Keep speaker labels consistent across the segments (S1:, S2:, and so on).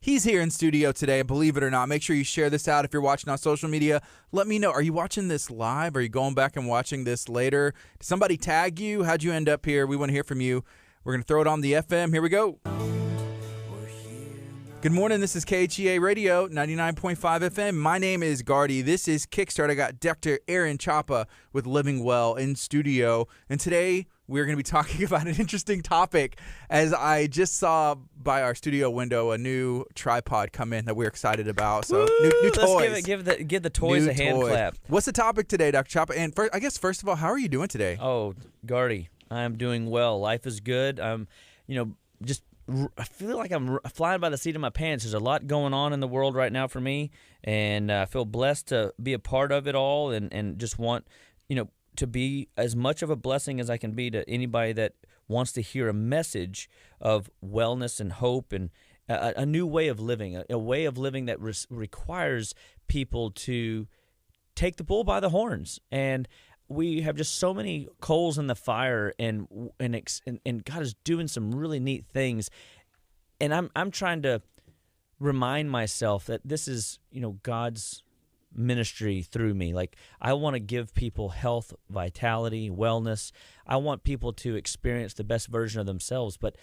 S1: He's here in studio today, believe it or not. Make sure you share this out if you're watching on social media. Let me know. Are you watching this live? Are you going back and watching this later? Did somebody tag you? How'd you end up here? We want to hear from you. We're going to throw it on the FM. Here we go. Good morning. This is KHEA Radio, 99.5 FM. My name is Gardy. This is Kickstart. I got Dr. Aaron Chapa with Living Well in studio. And today we're going to be talking about an interesting topic, as I just saw by our studio window a new tripod come in that we're excited about. So new toys.
S2: Let's give the toys a hand clap.
S1: What's the topic today, Dr. Chapa? And first of all, how are you doing today?
S2: Oh, Gardy, I'm doing well. Life is good. I feel like I'm flying by the seat of my pants. There's a lot going on in the world right now for me, and I feel blessed to be a part of it all, and just want, to be as much of a blessing as I can be to anybody that wants to hear a message of wellness and hope and a new way of living, a way of living that requires people to take the bull by the horns. And we have just so many coals in the fire, and God is doing some really neat things. And I'm trying to remind myself that this is, God's ministry through me. Like, I want to give people health, vitality, wellness. I want people to experience the best version of themselves, but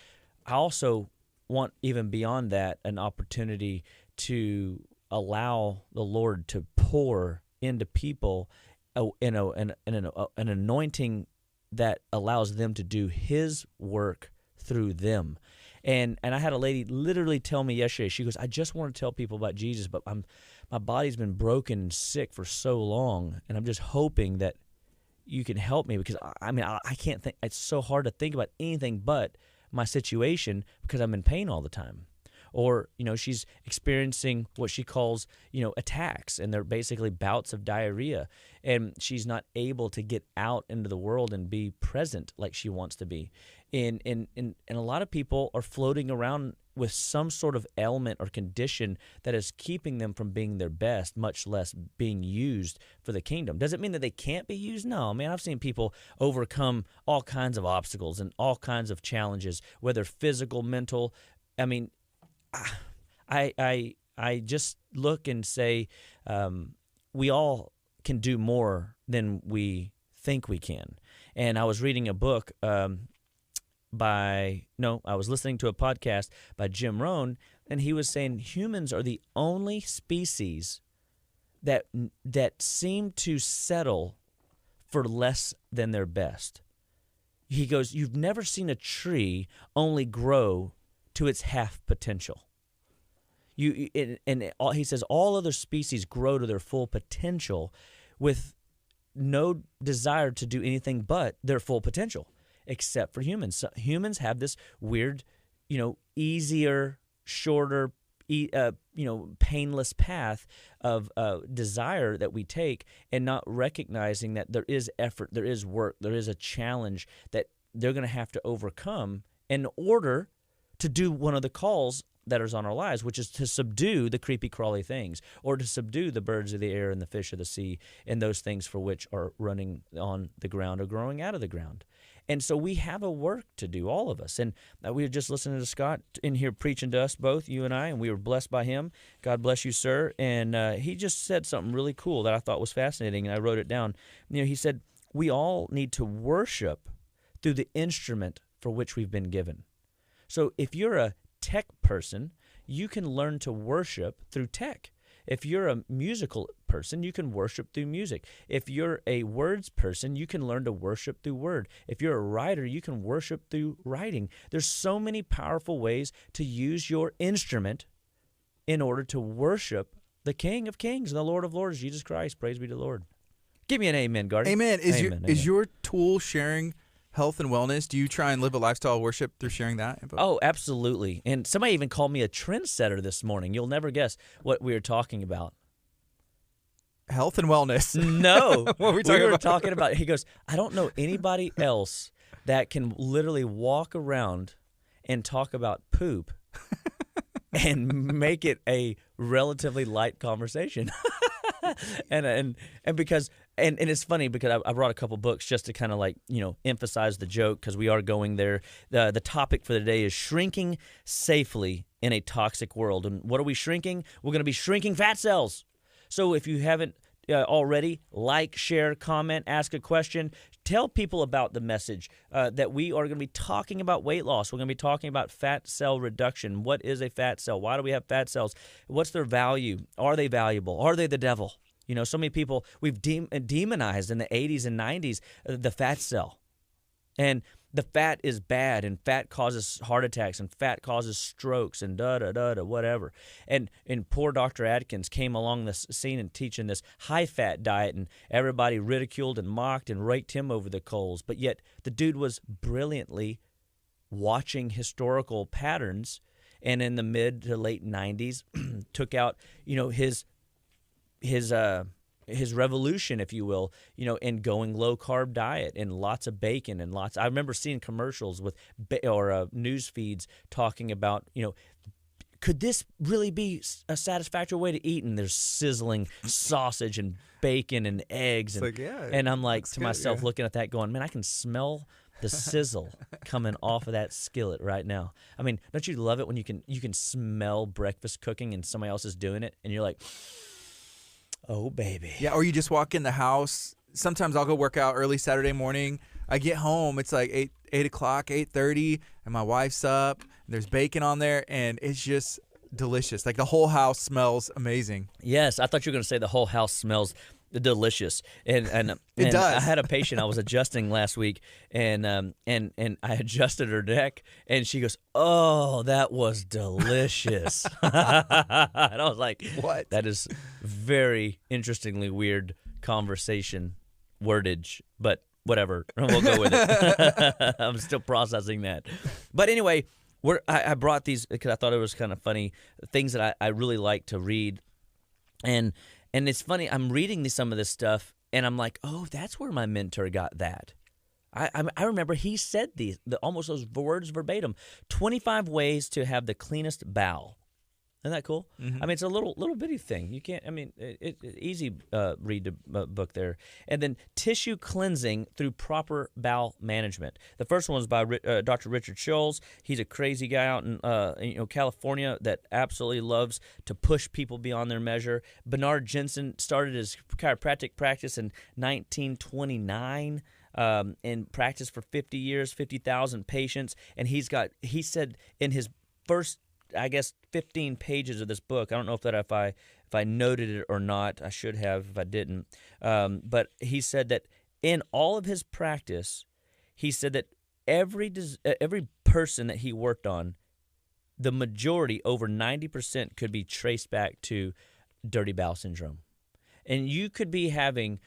S2: I also want, even beyond that, an opportunity to allow the Lord to pour into people an anointing that allows them to do His work through them. And I had a lady literally tell me yesterday, she goes, I just want to tell people about Jesus, but my body's been broken and sick for so long, and I'm just hoping that you can help me, because I can't think. It's so hard to think about anything but my situation because I'm in pain all the time. Or, she's experiencing what she calls, attacks, and they're basically bouts of diarrhea. And she's not able to get out into the world and be present like she wants to be. And a lot of people are floating around with some sort of ailment or condition that is keeping them from being their best, much less being used for the kingdom. Does it mean that they can't be used? No, man, I've seen people overcome all kinds of obstacles and all kinds of challenges, whether physical, mental. I just look and say we all can do more than we think we can. And I was reading a book I was listening to a podcast by Jim Rohn, and he was saying humans are the only species that seem to settle for less than their best. He goes, you've never seen a tree only grow to its half potential. He says all other species grow to their full potential with no desire to do anything but their full potential, except for humans. So humans have this weird, easier, shorter, painless path of desire that we take, and not recognizing that there is effort, there is work, there is a challenge that they're going to have to overcome in order to do one of the calls that is on our lives, which is to subdue the creepy, crawly things, or to subdue the birds of the air and the fish of the sea, and those things for which are running on the ground or growing out of the ground. And so we have a work to do, all of us. And we were just listening to Scott in here preaching to us both, you and I, and we were blessed by him. God bless you, sir. And he just said something really cool that I thought was fascinating, and I wrote it down. He said, we all need to worship through the instrument for which we've been given. So if you're a tech person, you can learn to worship through tech. If you're a musical person, you can worship through music. If you're a words person, you can learn to worship through word. If you're a writer, you can worship through writing. There's so many powerful ways to use your instrument in order to worship the King of Kings and the Lord of Lords, Jesus Christ. Praise be to the Lord. Give me an amen, Gardy.
S1: Amen. Is your tool sharing health and wellness? Do you try and live a lifestyle of worship through sharing that info?
S2: Oh, absolutely. And somebody even called me a trendsetter this morning. You'll never guess what we were talking about.
S1: Health and wellness.
S2: No.
S1: What were
S2: we were talking about, he goes, I don't know anybody else that can literally walk around and talk about poop and make it a relatively light conversation. and it's funny because I brought a couple books just to kind of emphasize the joke, because we are going there. The topic for the day is shrinking safely in a toxic world. And what are we shrinking? We're going to be shrinking fat cells. So if you haven't already, like, share, comment, ask a question. Tell people about the message that we are going to be talking about weight loss. We're going to be talking about fat cell reduction. What is a fat cell? Why do we have fat cells? What's their value? Are they valuable? Are they the devil? You know, so many people, we've demonized in the 80s and 90s the fat cell. And the fat is bad, and fat causes heart attacks, and fat causes strokes, and whatever. And poor Dr. Atkins came along this scene and teaching this high-fat diet, and everybody ridiculed and mocked and raked him over the coals. But yet the dude was brilliantly watching historical patterns, and in the mid to late 90s took out, you know, his revolution, if you will, you know, in going low carb diet and lots of bacon and lots. I remember seeing commercials with news feeds talking about, you know, could this really be a satisfactory way to eat? And there's sizzling sausage and bacon and eggs, and I'm like to myself, looking at that, going, man, I can smell the sizzle coming off of that skillet right now. I mean, don't you love it when you can smell breakfast cooking and somebody else is doing it, and you're like, oh, baby.
S1: Yeah, or you just walk in the house. Sometimes I'll go work out early Saturday morning. I get home, it's like 8 o'clock, 8:30, and my wife's up. And there's bacon on there, and it's just delicious. Like the whole house smells amazing.
S2: Yes, I thought you were going to say the whole house smells delicious. And
S1: it does.
S2: I had a patient I was adjusting last week, and I adjusted her neck, and she goes, "Oh, that was delicious." And I was like,
S1: "What?"
S2: That is very interestingly weird conversation wordage, but whatever. We'll go with it. I'm still processing that. But anyway, I brought these because I thought it was kind of funny, things that I really like to read. And it's funny, I'm reading some of this stuff, and I'm like, oh, that's where my mentor got that. I remember he said almost those words verbatim. 25 ways to have the cleanest bowel. Isn't that cool? Mm-hmm. I mean, it's a little bitty thing. You can't. I mean, easy read the book there. And then tissue cleansing through proper bowel management. The first one was by Dr. Richard Scholl's. He's a crazy guy out in California that absolutely loves to push people beyond their measure. Bernard Jensen started his chiropractic practice in 1929. And practiced for 50 years, 50,000 patients. And he said in his first, I guess, 15 pages of this book, I don't know if I noted it or not. I should have if I didn't. But he said that in all of his practice, he said that every person that he worked on, the majority, over 90%, could be traced back to dirty bowel syndrome. And you could be having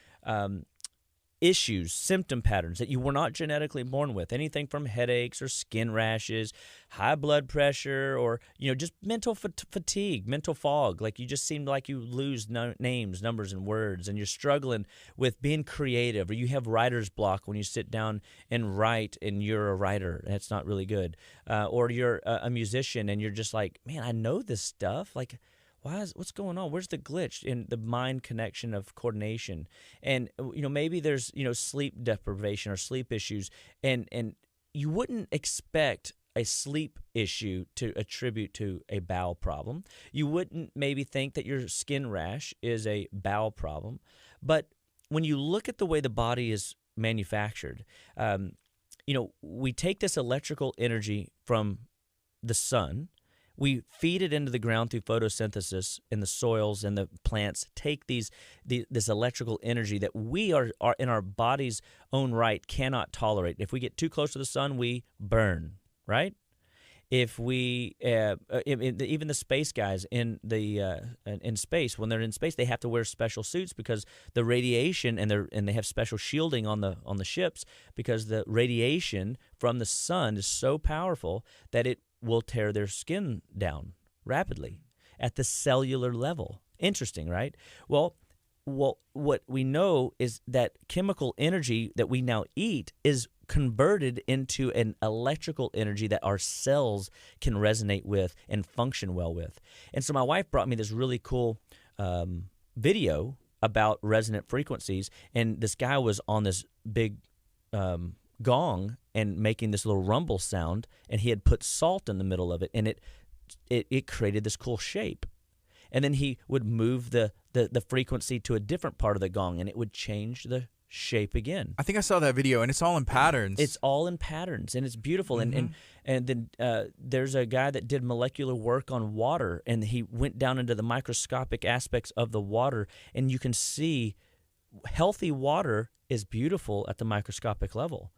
S2: issues, symptom patterns that you were not genetically born with, anything from headaches or skin rashes, high blood pressure, or just mental fatigue, mental fog. Like you just seem like you lose names, numbers, and words, and you're struggling with being creative, or you have writer's block when you sit down and write, and you're a writer, and it's not really good, or you're a musician, and you're just like, man, I know this stuff, like. What's going on? Where's the glitch in the mind connection of coordination? And maybe there's sleep deprivation or sleep issues, and you wouldn't expect a sleep issue to attribute to a bowel problem. You wouldn't maybe think that your skin rash is a bowel problem, but when you look at the way the body is manufactured, we take this electrical energy from the sun. We feed it into the ground through photosynthesis, and the soils and the plants take this electrical energy that we are in our body's own right cannot tolerate. If we get too close to the sun, we burn, right? If we even the space guys in space, when they're in space, they have to wear special suits because the radiation, and they have special shielding on the ships because the radiation from the sun is so powerful that it will tear their skin down rapidly at the cellular level. Interesting, right? Well, what we know is that chemical energy that we now eat is converted into an electrical energy that our cells can resonate with and function well with. And so my wife brought me this really cool video about resonant frequencies, and this guy was on this big gong and making this little rumble sound, and he had put salt in the middle of it, and it created this cool shape. And then he would move the frequency to a different part of the gong, and it would change the shape again.
S1: I think I saw that video, and it's all in patterns.
S2: It's all in patterns, and it's beautiful. And then there's a guy that did molecular work on water, and he went down into the microscopic aspects of the water, and you can see healthy water is beautiful at the microscopic level,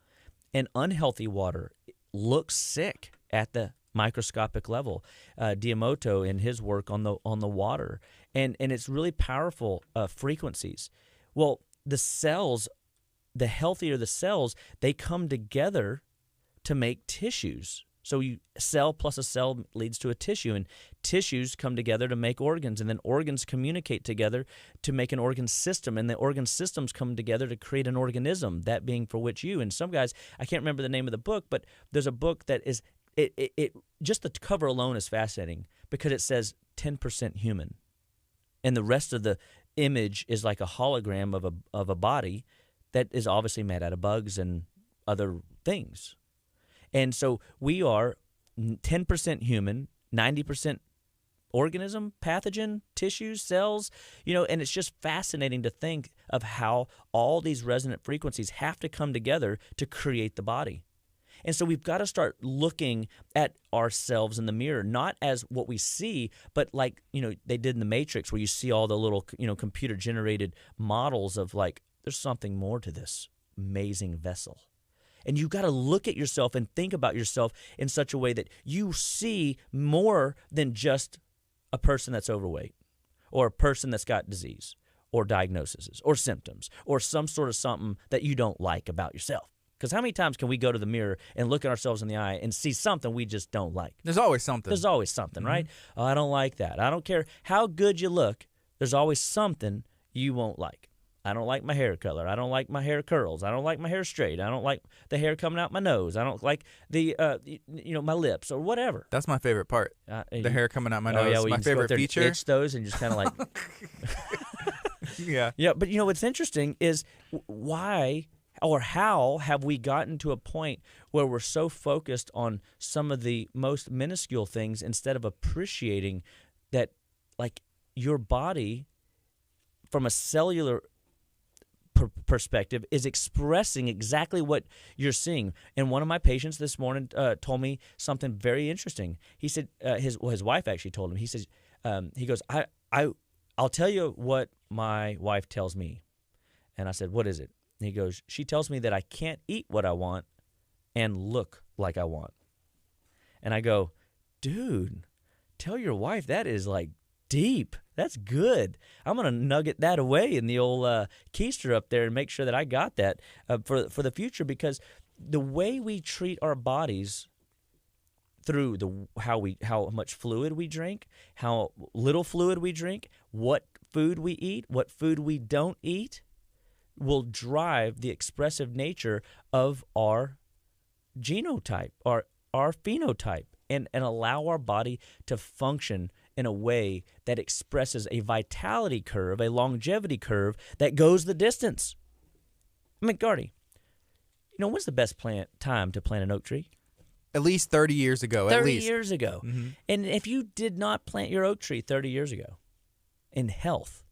S2: and unhealthy water looks sick at the microscopic level. Diamoto in his work on the water, and it's really powerful frequencies. Well, the cells, the healthier the cells, they come together to make tissues. So cell plus a cell leads to a tissue, and tissues come together to make organs, and then organs communicate together to make an organ system, and the organ systems come together to create an organism, that being for which you. And some guys, I can't remember the name of the book, but there's a book that is, it just the cover alone is fascinating because it says 10% human, and the rest of the image is like a hologram of a body that is obviously made out of bugs and other things. And so we are 10% human, 90% organism, pathogen, tissues, cells, and it's just fascinating to think of how all these resonant frequencies have to come together to create the body. And so we've got to start looking at ourselves in the mirror, not as what we see, but like, they did in the Matrix, where you see all the little, computer-generated models of like, there's something more to this amazing vessel. And you've got to look at yourself and think about yourself in such a way that you see more than just a person that's overweight, or a person that's got disease or diagnoses or symptoms or some sort of something that you don't like about yourself. Because how many times can we go to the mirror and look at ourselves in the eye and see something we just don't like?
S1: There's always something.
S2: There's always something, right? Oh, I don't like that. I don't care how good you look. There's always something you won't like. I don't like my hair color. I don't like my hair curls. I don't like my hair straight. I don't like the hair coming out my nose. I don't like the, my lips or whatever.
S1: That's my favorite part. The hair coming out my nose.
S2: Yeah, well,
S1: my favorite feature.
S2: Itch those and just kind of like.
S1: Yeah.
S2: Yeah, but what's interesting is why or how have we gotten to a point where we're so focused on some of the most minuscule things instead of appreciating that, like, your body from a cellular perspective is expressing exactly what you're seeing. And one of my patients this morning told me something very interesting. He said his wife actually told him. He says he goes, I'll tell you what my wife tells me. And I said, what is it? And he goes, she tells me that I can't eat what I want and look like I want. And I go, dude, tell your wife that is like deep. That's good. I'm going to nugget that away in the old keister up there and make sure that I got that for the future, because the way we treat our bodies through how much fluid we drink, how little fluid we drink, what food we eat, what food we don't eat, will drive the expressive nature of our genotype, our phenotype, and allow our body to function in a way that expresses a vitality curve, a longevity curve that goes the distance. I mean, Gardy, when's the best time to plant an oak tree?
S1: At least 30 years ago.
S2: 30
S1: at least.
S2: years ago.
S1: Mm-hmm.
S2: And if you did not plant your oak tree 30 years ago in health,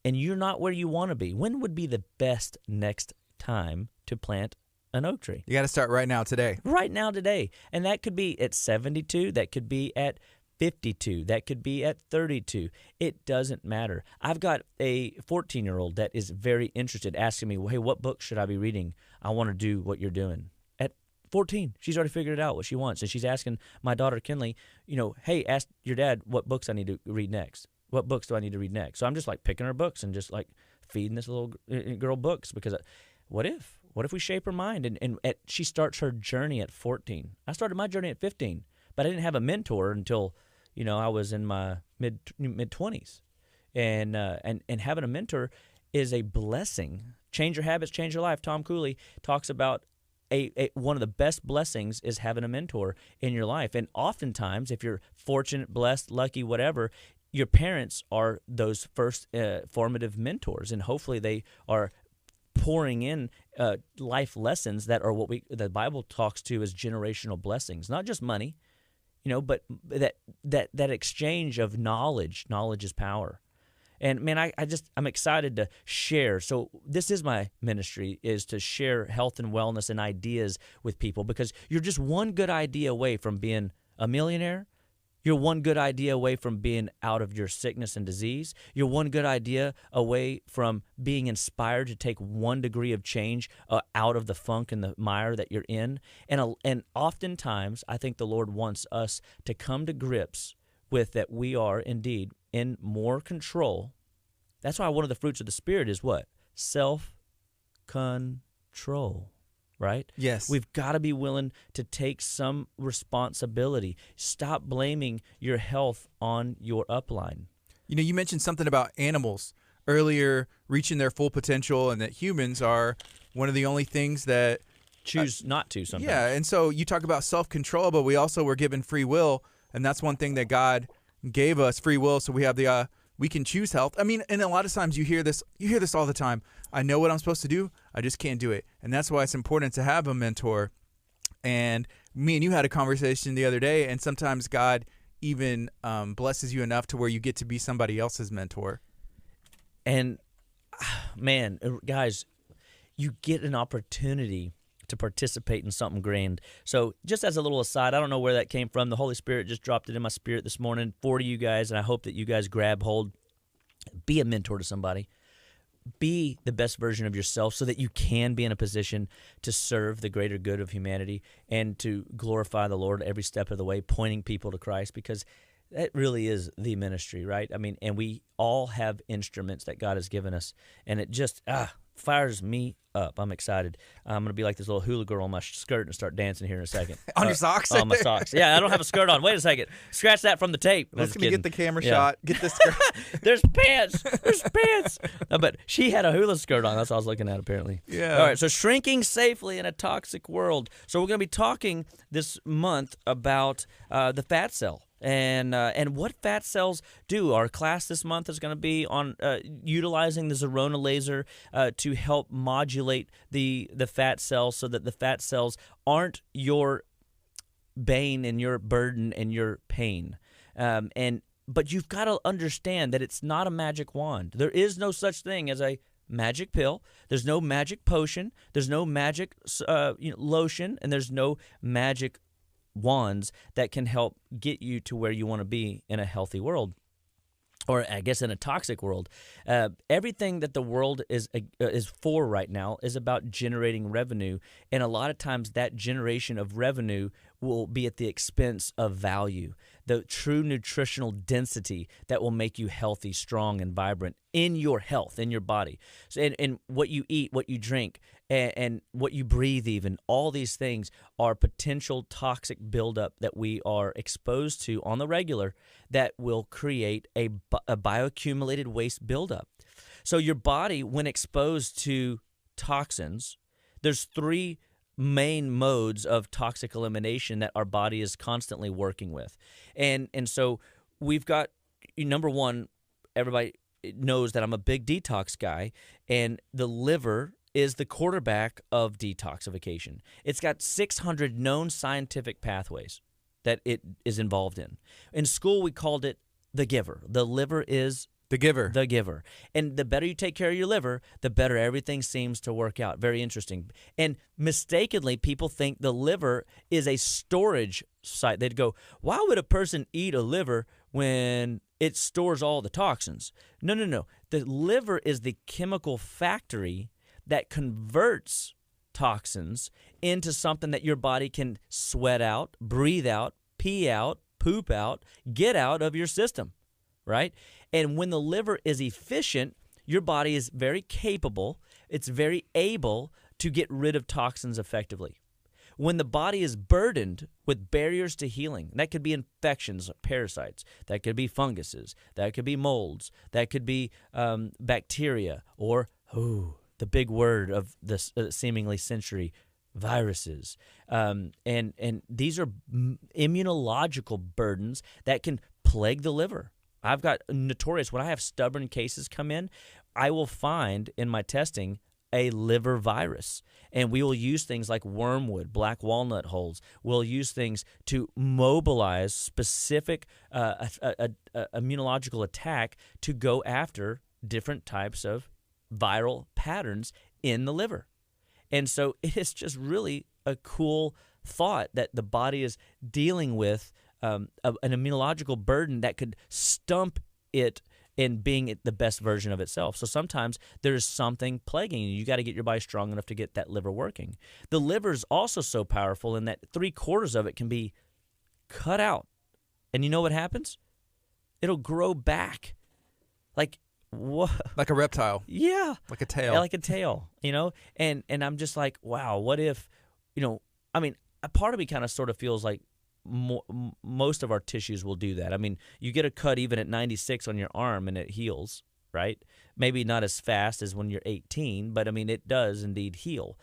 S2: and you're not where you want to be, when would be the best next time to plant an oak tree?
S1: You got to start right now, today.
S2: Right now, today. And that could be at 72. That could be at 52. That could be at 32. It doesn't matter. I've got a 14-year-old that is very interested, asking me, well, hey, what book should I be reading? I want to do what you're doing. At 14, she's already figured it out what she wants. And she's asking my daughter, Kinley, hey, ask your dad what books I need to read next. What books do I need to read next? So I'm just like picking her books and just like feeding this little girl books, because what if we shape her mind? And she starts her journey at 14. I started my journey at 15, but I didn't have a mentor until I was in my mid 20s, and having a mentor is a blessing. Change your habits, change your life. Tom Cooley talks about one of the best blessings is having a mentor in your life. And oftentimes, if you're fortunate, blessed, lucky, whatever, your parents are those first formative mentors, and hopefully they are pouring in life lessons that are what the Bible talks to as generational blessings. Not just money, but that exchange of knowledge is power. And man, I'm excited to share. So this is my ministry, is to share health and wellness and ideas with people, because you're just one good idea away from being a millionaire. You're one good idea away from being out of your sickness and disease. You're one good idea away from being inspired to take 1 degree of change out of the funk and the mire that you're in. And oftentimes, I think the Lord wants us to come to grips with that we are indeed in more control. That's why one of the fruits of the Spirit is what? Self-control, right?
S1: Yes.
S2: We've got to be willing to take some responsibility. Stop blaming your health on your upline.
S1: You mentioned something about animals earlier reaching their full potential, and that humans are one of the only things that
S2: choose not to sometimes.
S1: Yeah, and so you talk about self-control, but we also were given free will, and that's one thing that God gave us, free will, so we have the we can choose health. I mean, and a lot of times you hear this all the time. I know what I'm supposed to do, I just can't do it. And that's why it's important to have a mentor. And me and you had a conversation the other day, and sometimes God even blesses you enough to where you get to be somebody else's mentor.
S2: And man, guys, you get an opportunity to participate in something grand. So just as a little aside, I don't know where that came from. The Holy Spirit just dropped it in my spirit this morning for you guys, and I hope that you guys grab hold. Be a mentor to somebody. Be the best version of yourself so that you can be in a position to serve the greater good of humanity and to glorify the Lord every step of the way, pointing people to Christ, because that really is the ministry, right? I mean, and we all have instruments that God has given us, and it just fires me up. I'm excited. I'm going to be like this little hula girl on my skirt and start dancing here in a second.
S1: On your socks?
S2: On my socks. Yeah, I don't have a skirt on. Wait a second. Scratch that from the tape.
S1: Let's get the camera shot. Get this skirt.
S2: There's pants. There's pants. No, but she had a hula skirt on. That's what I was looking at, apparently.
S1: Yeah.
S2: All right, so shrinking safely in a toxic world. So we're going to be talking this month about the fat cell. And what fat cells do. Our class this month is going to be on utilizing the Zerona laser to help modulate the fat cells so that the fat cells aren't your bane and your burden and your pain. But you've got to understand that it's not a magic wand. There is no such thing as a magic pill. There's no magic potion. There's no magic lotion, and there's no magic wands that can help get you to where you want to be in a healthy world, or I guess in a toxic world. Everything that the world is for right now is about generating revenue, and a lot of times that generation of revenue will be at the expense of value, the true nutritional density that will make you healthy, strong, and vibrant in your health, in your body. So, and what you eat, what you drink, and what you breathe, even, all these things are potential toxic buildup that we are exposed to on the regular that will create a bioaccumulated waste buildup. So your body, when exposed to toxins, there's 3 main modes of toxic elimination that our body is constantly working with. And so we've got, number one, everybody knows that I'm a big detox guy, and the liver is the quarterback of detoxification. It's got 600 known scientific pathways that it is involved in. In school, we called it the giver. The liver is
S1: the giver.
S2: The giver. And the better you take care of your liver, the better everything seems to work out. Very interesting. And mistakenly, people think the liver is a storage site. They'd go, why would a person eat a liver when it stores all the toxins? No. The liver is the chemical factory that converts toxins into something that your body can sweat out, breathe out, pee out, poop out, get out of your system, right? And when the liver is efficient, your body is very capable, it's very able to get rid of toxins effectively. When the body is burdened with barriers to healing, that could be infections, parasites, that could be funguses, that could be molds, that could be bacteria, or the big word of this seemingly century, viruses. And these are immunological burdens that can plague the liver. I've got notorious, when I have stubborn cases come in, I will find in my testing a liver virus. And we will use things like wormwood, black walnut hulls. We'll use things to mobilize specific immunological attack to go after different types of viral patterns in the liver. And so it is just really a cool thought that the body is dealing with an immunological burden that could stump it in being the best version of itself. So sometimes there's something plaguing you. You got to get your body strong enough to get that liver working. The liver is also so powerful in that 3/4 of it can be cut out. And you know what happens? It'll grow back. Like what?
S1: Like a reptile.
S2: Yeah.
S1: Like a tail.
S2: Yeah, like a tail, And I'm just like, wow, what if, a part of me kind of sort of feels like most of our tissues will do that. I mean, you get a cut even at 96 on your arm and it heals, right? Maybe not as fast as when you're 18, but it does indeed heal.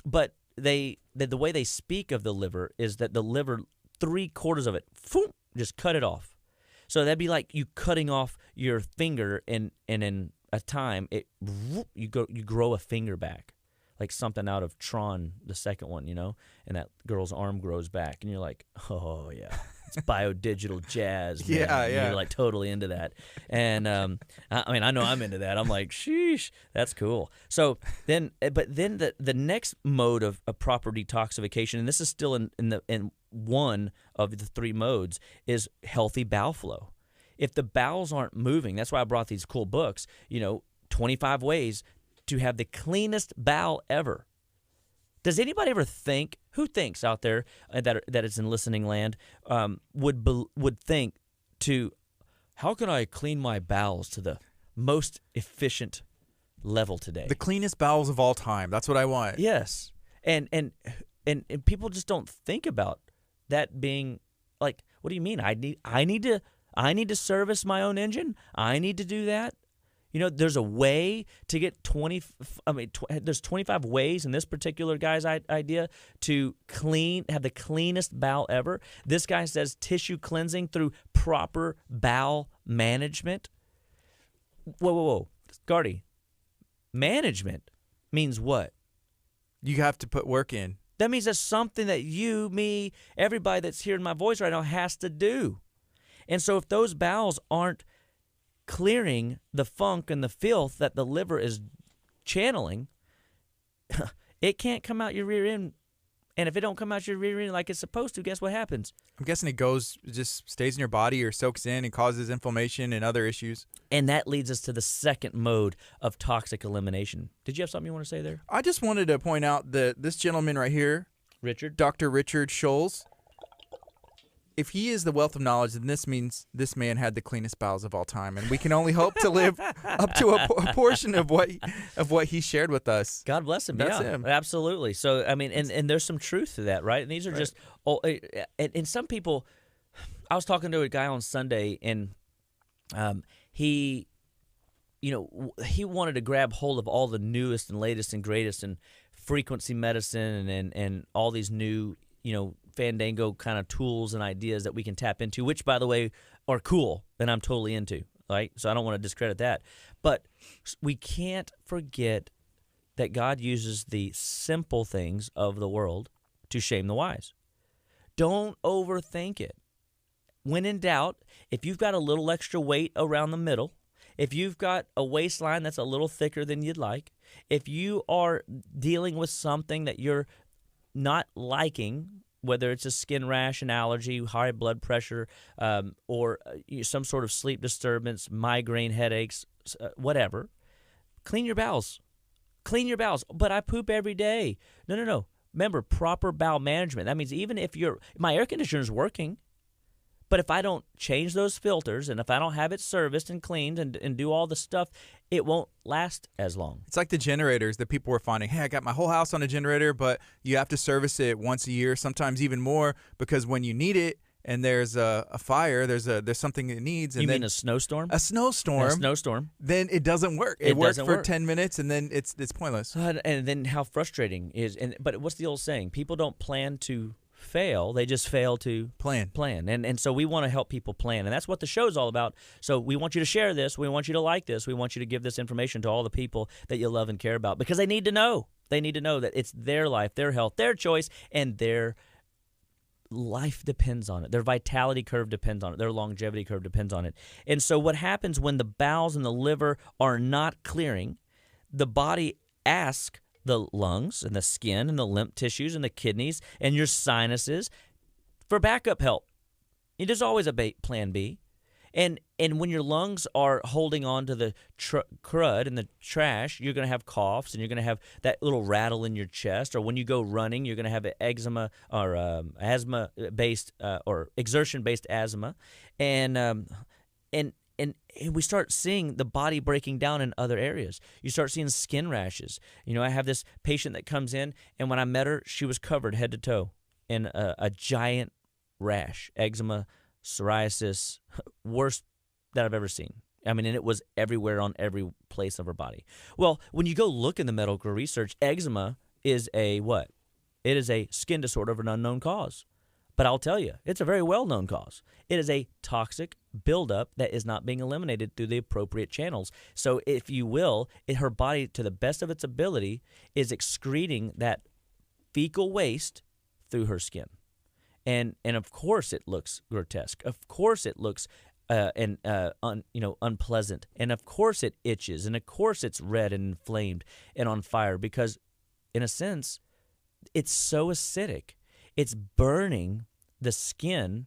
S2: But the way they speak of the liver is that the liver, 3/4 of it, just cut it off. So that'd be like you cutting off your finger, and in a time you grow a finger back. Like something out of Tron, the second one, and that girl's arm grows back, and you're like, oh, yeah, it's biodigital jazz, man.
S1: Yeah.
S2: You're like totally into that. And, I know I'm into that. I'm like, sheesh, that's cool. So then the next mode of proper detoxification, and this is still in one of the 3 modes, is healthy bowel flow. If the bowels aren't moving, that's why I brought these cool books, 25 ways to have the cleanest bowel ever. Does anybody ever think, who thinks out there that is in listening land, would think to, how can I clean my bowels to the most efficient level today?
S1: The cleanest bowels of all time. That's what I want.
S2: Yes. And people just don't think about that being like, what do you mean? I need to service my own engine? I need to do that? There's a way to get there's 25 ways in this particular guy's idea to have the cleanest bowel ever. This guy says tissue cleansing through proper bowel management. Whoa. Gardy, management means what?
S1: You have to put work in.
S2: That means that's something that you, me, everybody that's hearing my voice right now has to do. And so if those bowels aren't clearing the funk and the filth that the liver is channeling, it can't come out your rear end. And if it don't come out your rear end like it's supposed to, guess what happens?
S1: I'm guessing it just stays in your body or soaks in and causes inflammation and other issues.
S2: And that leads us to the second mode of toxic elimination. Did you have something you want to say there?
S1: I just wanted to point out that this gentleman right here,
S2: Richard?
S1: Dr. Richard Scholes, if he is the wealth of knowledge, then this means this man had the cleanest bowels of all time, and we can only hope to live up to a portion of what he shared with us.
S2: God bless him.
S1: That's
S2: yeah,
S1: him.
S2: Absolutely. So and there's some truth to that, right? And these are just and some people. I was talking to a guy on Sunday, and he wanted to grab hold of all the newest and latest and greatest in frequency medicine and all these new Fandango kind of tools and ideas that we can tap into, which, by the way, are cool and I'm totally into, right? So I don't want to discredit that. But we can't forget that God uses the simple things of the world to shame the wise. Don't overthink it. When in doubt, if you've got a little extra weight around the middle, if you've got a waistline that's a little thicker than you'd like, if you are dealing with something that you're not liking, whether it's a skin rash, an allergy, high blood pressure, or some sort of sleep disturbance, migraine headaches, whatever, clean your bowels. Clean your bowels. But I poop every day. No. Remember, proper bowel management. That means even if my air conditioner is working, but if I don't change those filters and if I don't have it serviced and cleaned and do all the stuff, it won't last as long.
S1: It's like the generators that people were finding. Hey, I got my whole house on a generator, but you have to service it once a year, sometimes even more, because when you need it and there's a fire, there's something it needs. And
S2: you mean a snowstorm?
S1: A snowstorm.
S2: A snowstorm.
S1: Then it doesn't work. It works for 10 minutes and then it's pointless.
S2: And then how frustrating is. But what's the old saying? People don't plan to fail. They just fail to
S1: Plan.
S2: And so we want to help people plan. And that's what the show's all about. So we want you to share this. We want you to like this. We want you to give this information to all the people that you love and care about, because they need to know. They need to know that it's their life, their health, their choice, and their life depends on it. Their vitality curve depends on it. Their longevity curve depends on it. And so what happens when the bowels and the liver are not clearing, the body asks the lungs and the skin and the lymph tissues and the kidneys and your sinuses for backup help. There's always a plan B. And when your lungs are holding on to the crud and the trash, you're going to have coughs and you're going to have that little rattle in your chest. Or when you go running, you're going to have an eczema or asthma-based or exertion-based asthma. And we start seeing the body breaking down in other areas. You start seeing skin rashes. I have this patient that comes in, and when I met her, she was covered head to toe in a giant rash, eczema, psoriasis, worst that I've ever seen. And it was everywhere on every place of her body. Well, when you go look in the medical research, eczema is a what? It is a skin disorder of an unknown cause. But I'll tell you, it's a very well-known cause. It is a toxic buildup that is not being eliminated through the appropriate channels. So if you will, her body, to the best of its ability, is excreting that fecal waste through her skin. And of course it looks grotesque. Of course it looks unpleasant. And of course it itches. And of course it's red and inflamed and on fire, because in a sense, it's so acidic. It's burning the skin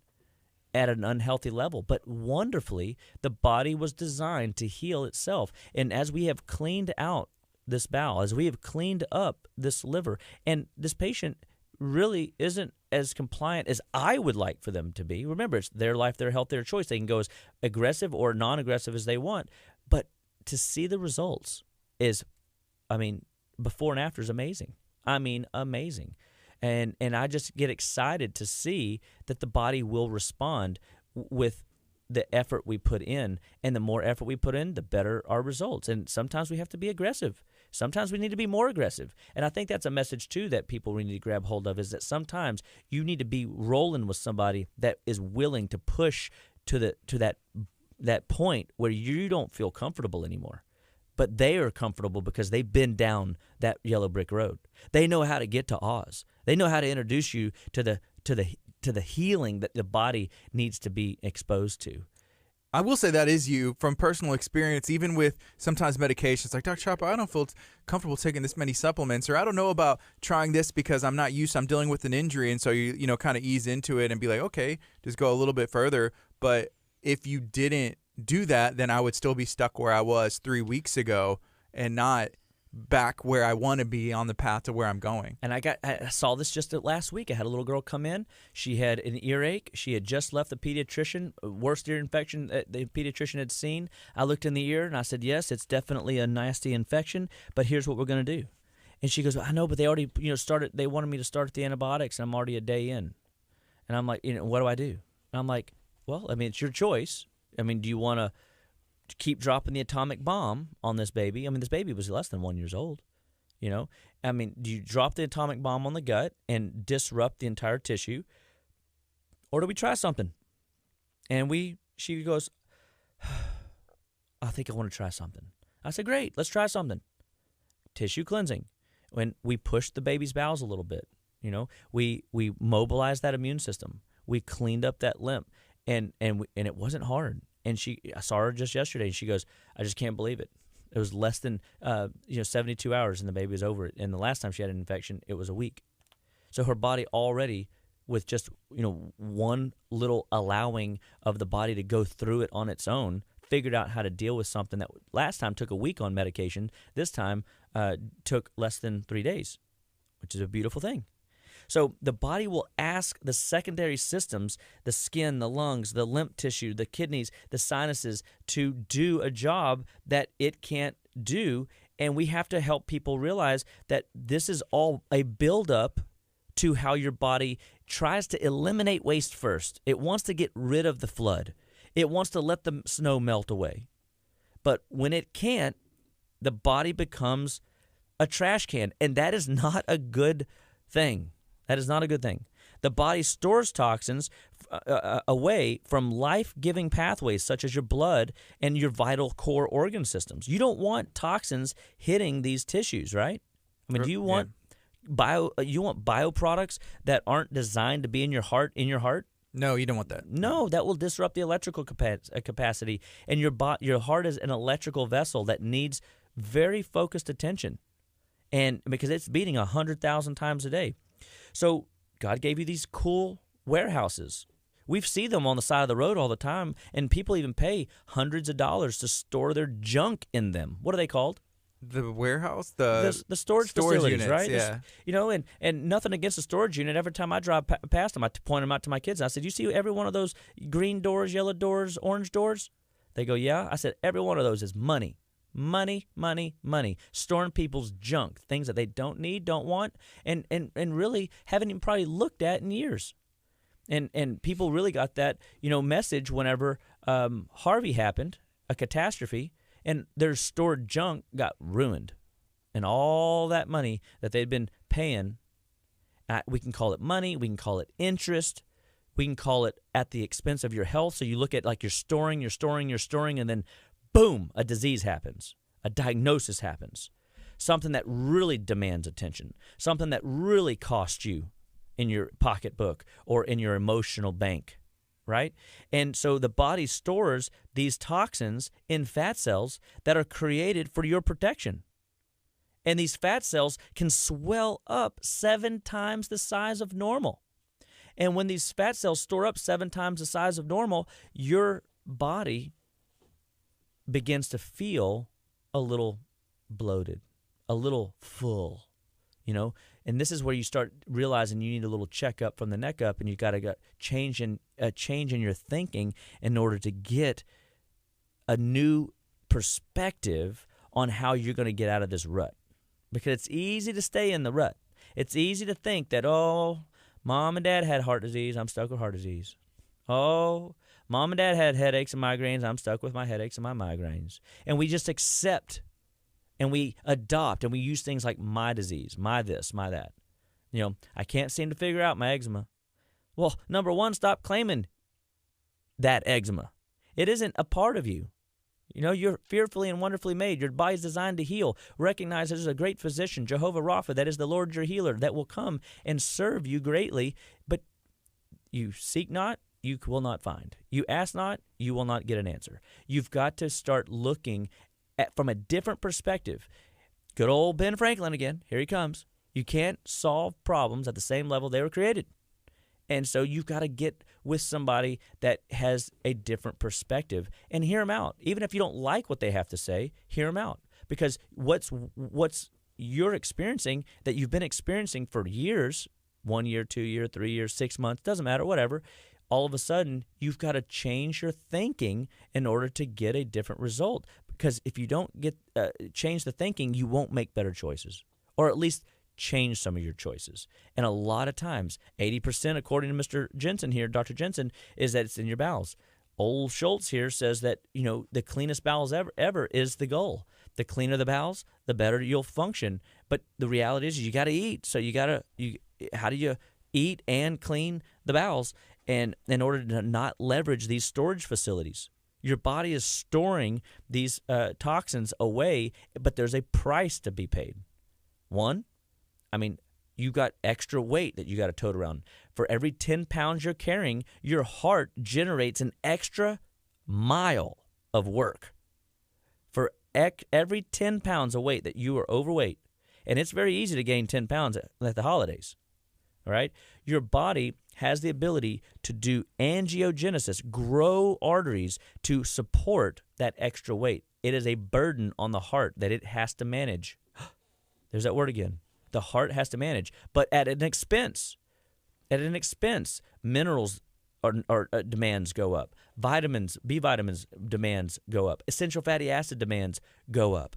S2: at an unhealthy level. But wonderfully, the body was designed to heal itself. And as we have cleaned out this bowel, as we have cleaned up this liver, and this patient really isn't as compliant as I would like for them to be. Remember, it's their life, their health, their choice. They can go as aggressive or non-aggressive as they want. But to see the results is, before and after is amazing. Amazing. And I just get excited to see that the body will respond with the effort we put in. And the more effort we put in, the better our results. And sometimes we have to be aggressive. Sometimes we need to be more aggressive. And I think that's a message, too, that people really need to grab hold of, is that sometimes you need to be rolling with somebody that is willing to push to that point where you don't feel comfortable anymore. But they are comfortable because they've been down that yellow brick road. They know how to get to Oz. They know how to introduce you to the healing that the body needs to be exposed to.
S1: I will say that is you from personal experience, even with sometimes medications like, Dr. Chapa, I don't feel comfortable taking this many supplements, or I don't know about trying this because I'm not used, I'm dealing with an injury. And so you kind of ease into it and be like, okay, just go a little bit further. But if you didn't do that, then I would still be stuck where I was 3 weeks ago and not back where I want to be on the path to where I'm going.
S2: And I saw this just last week. I had a little girl come in. She had an earache. She had just left the pediatrician, worst ear infection that the pediatrician had seen. I looked in the ear and I said, yes, it's definitely a nasty infection, but here's what we're going to do. And she goes, I know, but they already started. They wanted me to start the antibiotics, and I'm already a day in. And I'm like, what do I do? And I'm like, well, it's your choice. Do you want to keep dropping the atomic bomb on this baby? This baby was less than 1 year old. Do you drop the atomic bomb on the gut and disrupt the entire tissue? Or do we try something? And she goes, I think I want to try something. I said, great, let's try something. Tissue cleansing. When we pushed the baby's bowels a little bit, we mobilized that immune system. We cleaned up that lymph, and it wasn't hard. And I saw her just yesterday, and she goes, I just can't believe it. It was less than 72 hours, and the baby was over it. And the last time she had an infection, it was a week. So her body already, with just one little allowing of the body to go through it on its own, figured out how to deal with something that last time took a week on medication. This time took less than 3 days, which is a beautiful thing. So the body will ask the secondary systems, the skin, the lungs, the lymph tissue, the kidneys, the sinuses, to do a job that it can't do. And we have to help people realize that this is all a buildup to how your body tries to eliminate waste first. It wants to get rid of the flood. It wants to let the snow melt away. But when it can't, the body becomes a trash can. And that is not a good thing. That is not a good thing. The body stores toxins away from life-giving pathways such as your blood and your vital core organ systems. You don't want toxins hitting these tissues, right? I mean, do you want bioproducts that aren't designed to be in your heart?
S1: No, you don't want that.
S2: No, that will disrupt the electrical capacity, and your heart is an electrical vessel that needs very focused attention, and because it's beating 100,000 times a day. So God gave you these cool warehouses. We see them on the side of the road all the time, and people even pay hundreds of dollars to store their junk in them. What are they called?
S1: The warehouse?
S2: The storage facilities,
S1: units,
S2: right?
S1: Yeah.
S2: And nothing against the storage unit. Every time I drive past them, I point them out to my kids. And I said, you see every one of those green doors, yellow doors, orange doors? They go, yeah. I said, every one of those is money. Money, money, money. Storing people's junk, things that they don't need, don't want, and really haven't even probably looked at in years. And people really got that, message whenever Harvey happened, a catastrophe, and their stored junk got ruined. And all that money that they'd been paying, we can call it money, we can call it interest, we can call it at the expense of your health. So you look at like you're storing, and then boom, a disease happens, a diagnosis happens, something that really demands attention, something that really costs you in your pocketbook or in your emotional bank. Right? And so the body stores these toxins in fat cells that are created for your protection. And these fat cells can swell up 7 times the size of normal. And when these fat cells store up 7 times the size of normal, your body begins to feel a little bloated, a little full, And this is where you start realizing you need a little checkup from the neck up, and you got to get a change in your thinking in order to get a new perspective on how you're going to get out of this rut. Because it's easy to stay in the rut. It's easy to think that, mom and dad had heart disease, I'm stuck with heart disease. Oh, mom and dad had headaches and migraines, I'm stuck with my headaches and my migraines. And we just accept and we adopt and we use things like my disease, my this, my that. I can't seem to figure out my eczema. Well, number one, stop claiming that eczema. It isn't a part of you. You're fearfully and wonderfully made. Your body's designed to heal. Recognize there's a great physician, Jehovah Rapha, that is the Lord your healer, that will come and serve you greatly. But you seek not, you will not find. You ask not, you will not get an answer. You've got to start looking from a different perspective. Good old Ben Franklin again. Here he comes. You can't solve problems at the same level they were created. And so you've got to get with somebody that has a different perspective and hear them out. Even if you don't like what they have to say, hear them out. Because what's you're experiencing, that you've been experiencing for years, 1 year, 2 years, 3 years, 6 months, doesn't matter, whatever, all of a sudden you've got to change your thinking in order to get a different result. Because if you don't change the thinking, you won't make better choices, or at least change some of your choices. And a lot of times, 80%, according to Mr. Jensen here, Dr. Jensen, is that it's in your bowels. Old Schultz here says that, the cleanest bowels ever is the goal. The cleaner the bowels, the better you'll function. But the reality is you got to eat. So how do you eat and clean the bowels? And in order to not leverage these storage facilities. Your body is storing these toxins away, but there's a price to be paid. One, you got extra weight that you got to tote around. For every 10 pounds you're carrying, your heart generates an extra mile of work. For every 10 pounds of weight that you are overweight, and it's very easy to gain 10 pounds at the holidays, all right? Your body has the ability to do angiogenesis, grow arteries to support that extra weight. It is a burden on the heart that it has to manage. There's that word again. The heart has to manage, but at an expense. At an expense, minerals demands go up. B vitamins demands go up. Essential fatty acid demands go up.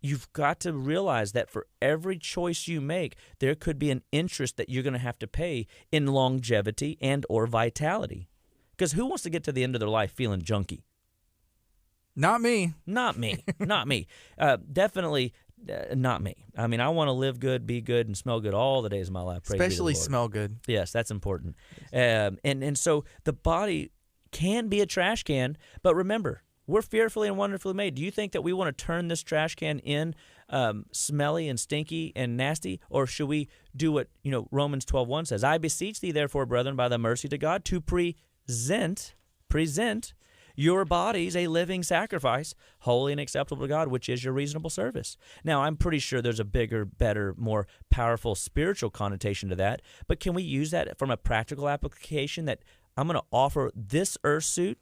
S2: You've got to realize that for every choice you make, there could be an interest that you're going to have to pay in longevity and or vitality. Because who wants to get to the end of their life feeling junky?
S1: Not me.
S2: Not me. Not me. Definitely not me. I mean, I want to live good, be good, and smell good all the days of my life. Praise be to the
S1: Especially
S2: Lord.
S1: smell good.
S2: Yes, that's important. And so the body can be a trash can, but remember, we're fearfully and wonderfully made. Do you think that we want to turn this trash can in smelly and stinky and nasty, or should we do what Romans 12:1 says? I beseech thee, therefore, brethren, by the mercy to God, to present your bodies a living sacrifice, holy and acceptable to God, which is your reasonable service. Now, I'm pretty sure there's a bigger, better, more powerful spiritual connotation to that, but can we use that from a practical application that I'm going to offer this earth suit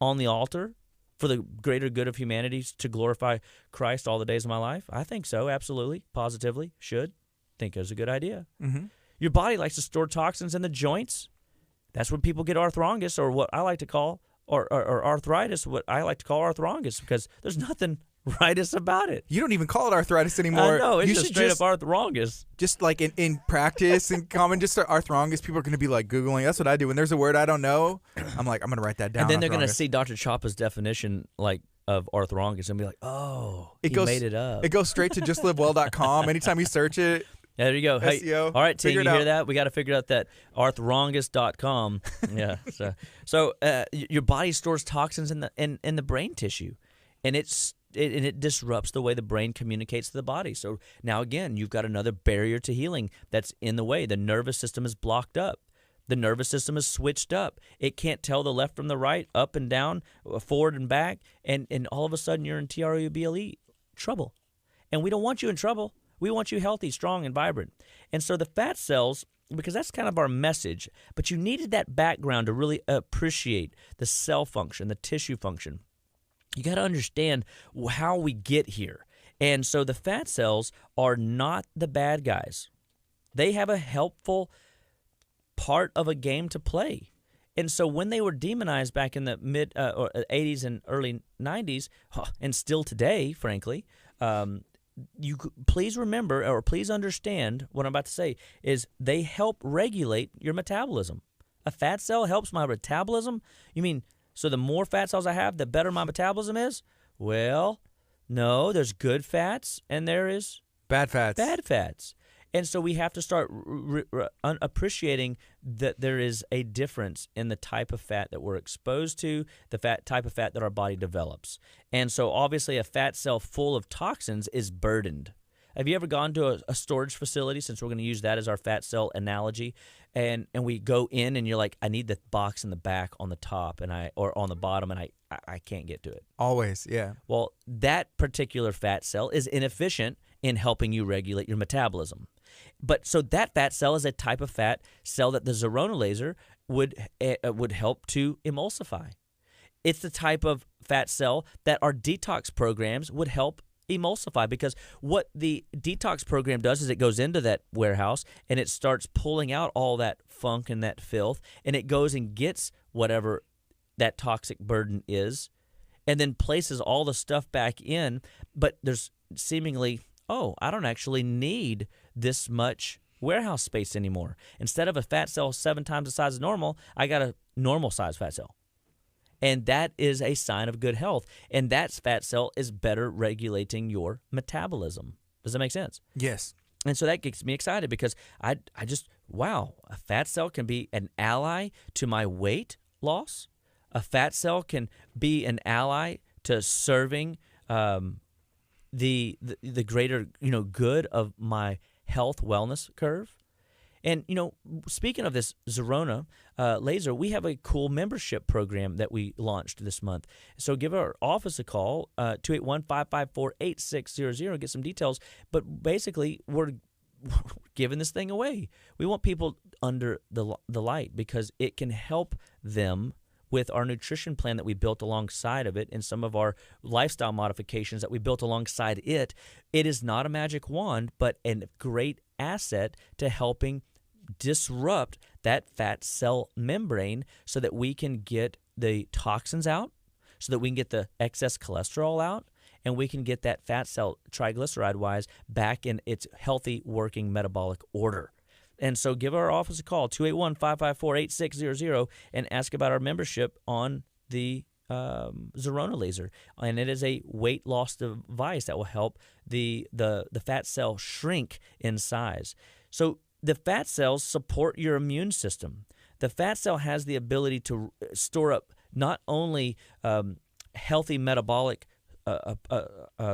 S2: on the altar for the greater good of humanity to glorify Christ all the days of my life? I think so, absolutely, positively, should. Think it's a good idea.
S1: Mm-hmm.
S2: Your body likes to store toxins in the joints. That's when people get arthritis, or what I like to call or arthritis, what I like to call arthritis, because there's nothing rightus about it.
S1: You don't even call it arthritis anymore.
S2: No, it's
S1: you
S2: just
S1: should
S2: straight up arthritis.
S1: Just like in practice and common, just arthritis, people are going to be like Googling. That's what I do. When there's a word I don't know, I'm like, I'm going to write that down.
S2: And then they're going to
S1: arthritis.
S2: see Dr. Chapa's definition of arthritis and be like, oh, he made it up.
S1: It goes straight to justlivewell.com. Anytime you search it.
S2: Yeah, there you go. Hey,
S1: SEO.
S2: All right, team, you hear
S1: out.
S2: that? We got to figure out that arthrongus.com. Yeah. So your body stores toxins in the brain tissue, and it disrupts the way the brain communicates to the body. So now again, you've got another barrier to healing that's in the way. The nervous system is blocked up. The nervous system is switched up. It can't tell the left from the right, up and down, forward and back, and all of a sudden you're in trouble, trouble. And we don't want you in trouble. We want you healthy, strong, and vibrant. And so the fat cells, because that's kind of our message, but you needed that background to really appreciate the cell function, the tissue function. You got to understand how we get here. And so the fat cells are not the bad guys. They have a helpful part of a game to play. And so when they were demonized back in the mid or 80s and early 90s, and still today, frankly, you please remember, or please understand what I'm about to say, is they help regulate your metabolism. A fat cell helps my metabolism? You mean, so the more fat cells I have, the better my metabolism is? Well, no, there's good fats and there is
S1: Bad fats.
S2: bad fats. And so we have to start appreciating that there is a difference in the type of fat that we're exposed to, the type of fat that our body develops. And so obviously a fat cell full of toxins is burdened. Have you ever gone to a storage facility, since we're going to use that as our fat cell analogy, and we go in and you're like, I need the box in the back on the top or on the bottom, and I can't get to it.
S1: Always, yeah.
S2: Well, that particular fat cell is inefficient in helping you regulate your metabolism. But so that fat cell is a type of fat cell that the Zerona laser would help to emulsify. It's the type of fat cell that our detox programs would help emulsify, because what the detox program does is it goes into that warehouse and it starts pulling out all that funk and that filth, and it goes and gets whatever that toxic burden is and then places all the stuff back in. But there's seemingly, I don't actually need this much warehouse space anymore. Instead of a fat cell 7 times the size of normal, I got a normal size fat cell. And that is a sign of good health. And that fat cell is better regulating your metabolism. Does that make sense?
S1: Yes.
S2: And so that gets me excited, because I just, wow, a fat cell can be an ally to my weight loss. A fat cell can be an ally to serving the greater good of my health wellness curve. And speaking of this Zerona laser, we have a cool membership program that we launched this month. So give our office a call, 281-554-8600, get some details. But basically, we're giving this thing away. We want people under the light, because it can help them with our nutrition plan that we built alongside of it, and some of our lifestyle modifications that we built alongside it. It is not a magic wand, but a great asset to helping disrupt that fat cell membrane so that we can get the toxins out, so that we can get the excess cholesterol out, and we can get that fat cell, triglyceride-wise, back in its healthy working metabolic order. And so give our office a call, 281-554-8600, and ask about our membership on the Zerona laser, and it is a weight loss device that will help the fat cell shrink in size. So the fat cells support your immune system. The fat cell has the ability to store up not only healthy metabolic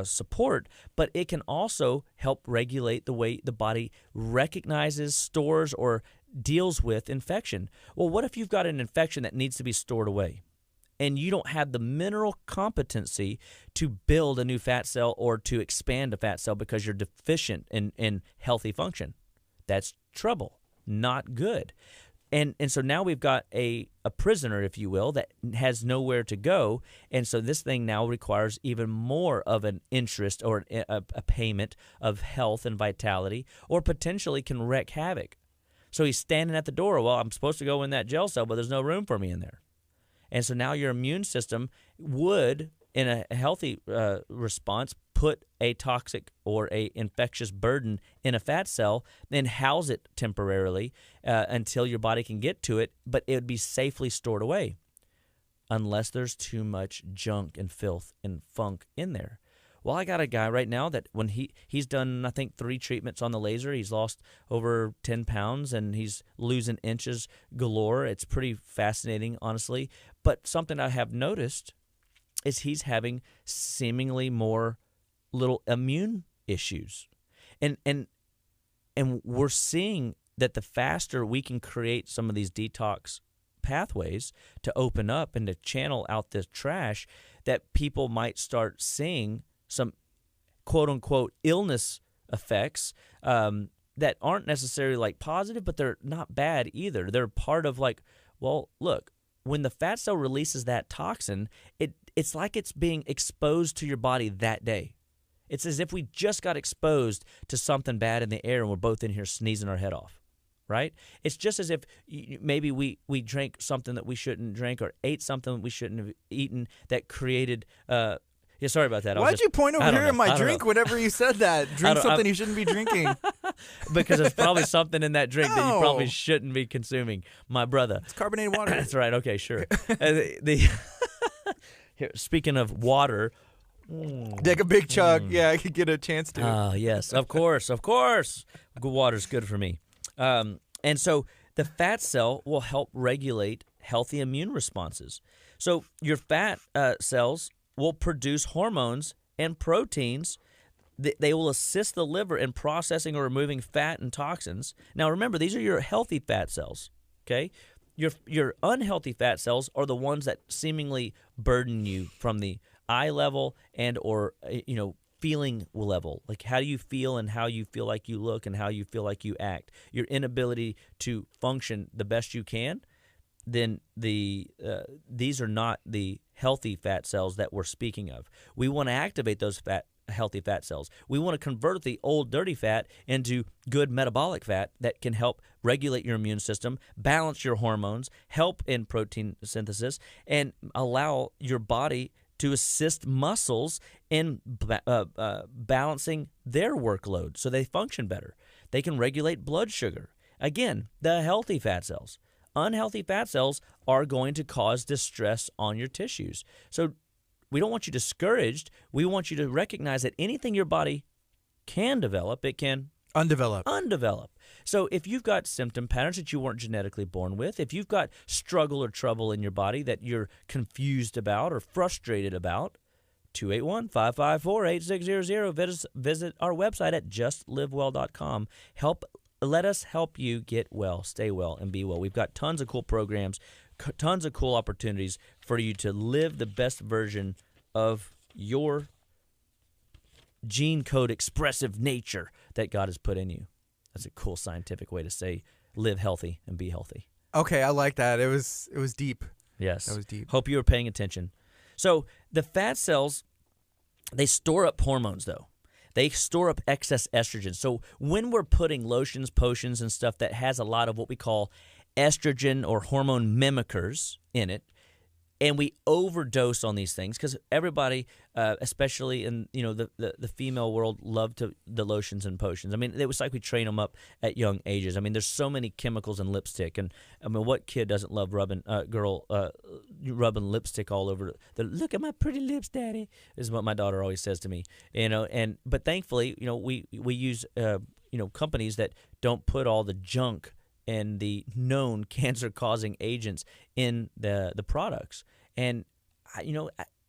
S2: support, but it can also help regulate the way the body recognizes, stores, or deals with infection. Well, what if you've got an infection that needs to be stored away, and you don't have the mineral competency to build a new fat cell or to expand a fat cell because you're deficient in healthy function? That's trouble, not good. And so now we've got a prisoner, if you will, that has nowhere to go. And so this thing now requires even more of an interest or a payment of health and vitality, or potentially can wreak havoc. So he's standing at the door. Well, I'm supposed to go in that jail cell, but there's no room for me in there. And so now your immune system would, in a healthy response, put a toxic or a infectious burden in a fat cell, then house it temporarily until your body can get to it, but it would be safely stored away unless there's too much junk and filth and funk in there. Well, I got a guy right now that when he's done, I think, 3 treatments on the laser. He's lost over 10 pounds, and he's losing inches galore. It's pretty fascinating, honestly. But something I have noticed is he's having seemingly more little immune issues. And we're seeing that the faster we can create some of these detox pathways to open up and to channel out this trash, that people might start seeing some quote-unquote illness effects that aren't necessarily like positive, but they're not bad either. They're part of like, well, look, when the fat cell releases that toxin, it's like it's being exposed to your body that day. It's as if we just got exposed to something bad in the air and we're both in here sneezing our head off, right? It's just as if maybe we drank something that we shouldn't drink, or ate something that we shouldn't have eaten, that created yeah, sorry about that.
S1: Why'd you point over here in my drink whenever you said that? Drink something you shouldn't be drinking.
S2: Because there's probably something in that drink that you probably shouldn't be consuming, my brother.
S1: It's carbonated water.
S2: That's right. Okay, sure. Here, speaking of water.
S1: Take a big chug. Yeah, I could get a chance to.
S2: Yes, of course. Good water's good for me. And so the fat cell will help regulate healthy immune responses. So your fat cells will produce hormones and proteins. They will assist the liver in processing or removing fat and toxins. Now remember, these are your healthy fat cells, okay? Your unhealthy fat cells are the ones that seemingly burden you from the eye level and or feeling level. Like, how do you feel and how you feel like you look and how you feel like you act. Your inability to function the best you can, then these are not the healthy fat cells that we're speaking of. We want to activate those healthy fat cells. We want to convert the old dirty fat into good metabolic fat that can help regulate your immune system, balance your hormones, help in protein synthesis, and allow your body to assist muscles in balancing their workload so they function better. They can regulate blood sugar. Again, the healthy fat cells. Unhealthy fat cells are going to cause distress on your tissues. So we don't want you discouraged. We want you to recognize that anything your body can develop, it can undevelop. So if you've got symptom patterns that you weren't genetically born with, if you've got struggle or trouble in your body that you're confused about or frustrated about, 281-554-8600. Visit our website at justlivewell.com. Let us help you get well, stay well, and be well. We've got tons of cool programs, tons of cool opportunities for you to live the best version of your gene code expressive nature that God has put in you. That's a cool scientific way to say live healthy and be healthy.
S1: Okay, I like that. It was deep.
S2: Yes.
S1: That was deep.
S2: Hope you were paying attention. So the fat cells, they store up hormones, though. They store up excess estrogen. So when we're putting lotions, potions, and stuff that has a lot of what we call estrogen or hormone mimickers in it, And we overdose on these things because everybody, especially in the female world, love the lotions and potions. I mean, it was like we train them up at young ages. I mean, there's so many chemicals in lipstick, and I mean, what kid doesn't love rubbing lipstick all over? Look at my pretty lips, Daddy, is what my daughter always says to me. But thankfully, we use companies that don't put all the junk and the known cancer-causing agents in the products. And,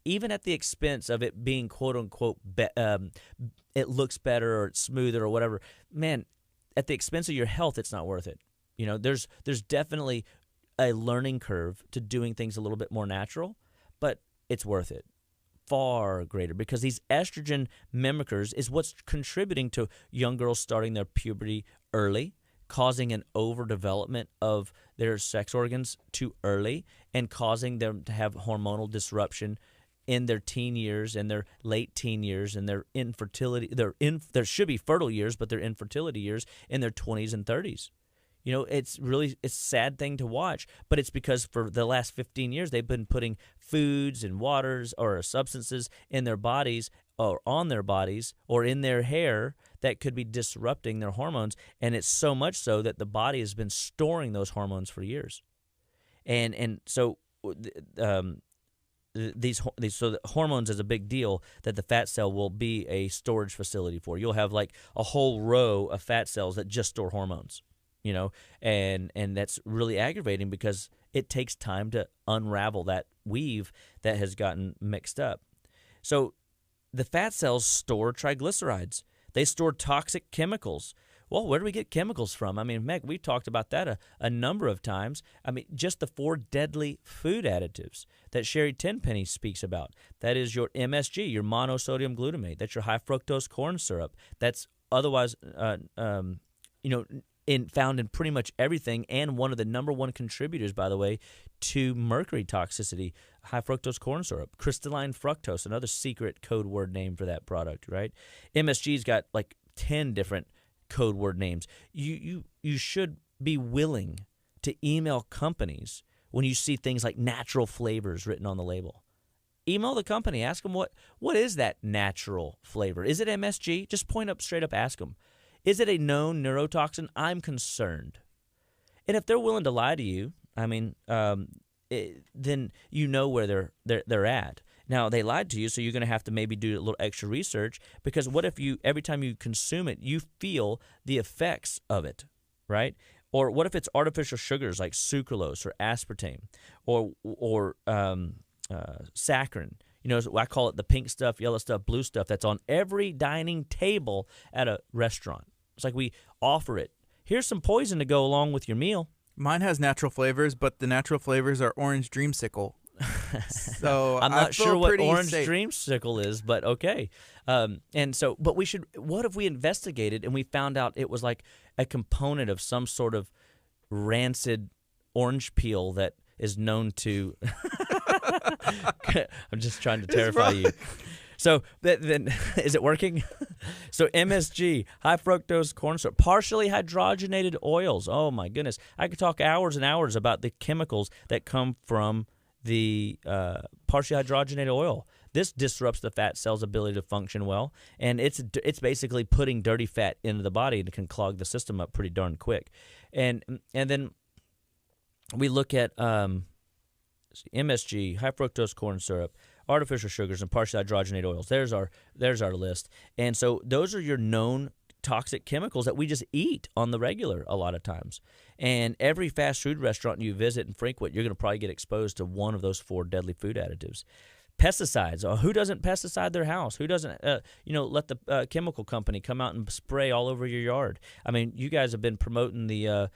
S2: even at the expense of it being quote-unquote, it looks better or it's smoother or whatever, man, at the expense of your health, it's not worth it. There's definitely a learning curve to doing things a little bit more natural, but it's worth it. Far greater, because these estrogen mimickers is what's contributing to young girls starting their puberty early, causing an overdevelopment of their sex organs too early, and causing them to have hormonal disruption in their teen years and their late teen years and their infertility. There should be fertile years, but their infertility years in their 20s and 30s. It's a sad thing to watch, but it's because for the last 15 years they've been putting foods and waters or substances in their bodies or on their bodies or in their hair that could be disrupting their hormones, and it's so much so that the body has been storing those hormones for years. And so the hormones is a big deal that the fat cell will be a storage facility for. You'll have like a whole row of fat cells that just store hormones. And that's really aggravating because it takes time to unravel that weave that has gotten mixed up. So the fat cells store triglycerides. They store toxic chemicals. Well, where do we get chemicals from? I mean, Meg, we talked about that a number of times. I mean, just the 4 deadly food additives that Sherry Tenpenny speaks about. That is your MSG, your monosodium glutamate. That's your high fructose corn syrup. That's otherwise, found in pretty much everything, and one of the number one contributors, by the way, to mercury toxicity, high fructose corn syrup. Crystalline fructose, another secret code word name for that product, right? MSG's got like 10 different code word names. You should be willing to email companies when you see things like natural flavors written on the label. Email the company, ask them what is that natural flavor? Is it MSG? Just straight up ask them. Is it a known neurotoxin? I'm concerned. And if they're willing to lie to you, I mean, then you know where they're at. Now, they lied to you, so you're going to have to maybe do a little extra research, because what if every time you consume it, you feel the effects of it, right? Or what if it's artificial sugars like sucralose or aspartame or saccharin? I call it the pink stuff, yellow stuff, blue stuff that's on every dining table at a restaurant. It's like we offer it. Here's some poison to go along with your meal.
S1: Mine has natural flavors, but the natural flavors are orange dreamsicle. So
S2: I'm not sure what orange
S1: safe.
S2: Dreamsicle is, but okay. But what if we investigated and we found out it was like a component of some sort of rancid orange peel that is known to I'm just trying to terrify you. So then is it working? So MSG, high fructose corn syrup, partially hydrogenated oils. Oh my goodness. I could talk hours and hours about the chemicals that come from the partially hydrogenated oil. This disrupts the fat cell's ability to function well, and it's basically putting dirty fat into the body and can clog the system up pretty darn quick. And then we look at MSG, high fructose corn syrup, artificial sugars, and partially hydrogenated oils. There's our list. And so those are your known toxic chemicals that we just eat on the regular a lot of times. And every fast food restaurant you visit and frequent, you're going to probably get exposed to one of those 4 deadly food additives. Pesticides. Who doesn't pesticide their house? Who doesn't, let the chemical company come out and spray all over your yard? I mean, you guys have been promoting the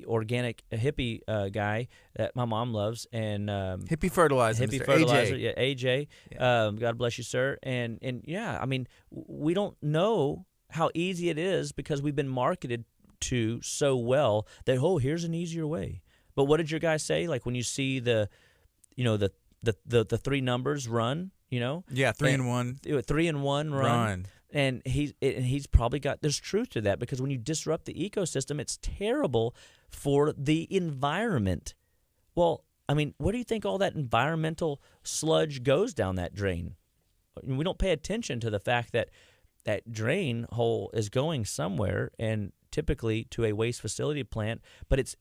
S2: organic hippie guy that my mom loves, and
S1: hippie fertilizer.
S2: Hippie
S1: Mr.
S2: fertilizer,
S1: AJ.
S2: yeah, AJ.
S1: Yeah.
S2: God bless you, sir. And yeah, I mean, we don't know how easy it is because we've been marketed to so well that here's an easier way. But what did your guy say? Like when you see the 3 numbers run,
S1: Yeah, 3 and 1.
S2: 3 and 1 run. And he's probably there's truth to that, because when you disrupt the ecosystem, it's terrible for the environment. Well, I mean, where do you think all that environmental sludge goes down that drain? We don't pay attention to the fact that that drain hole is going somewhere, and typically to a waste facility plant, but it's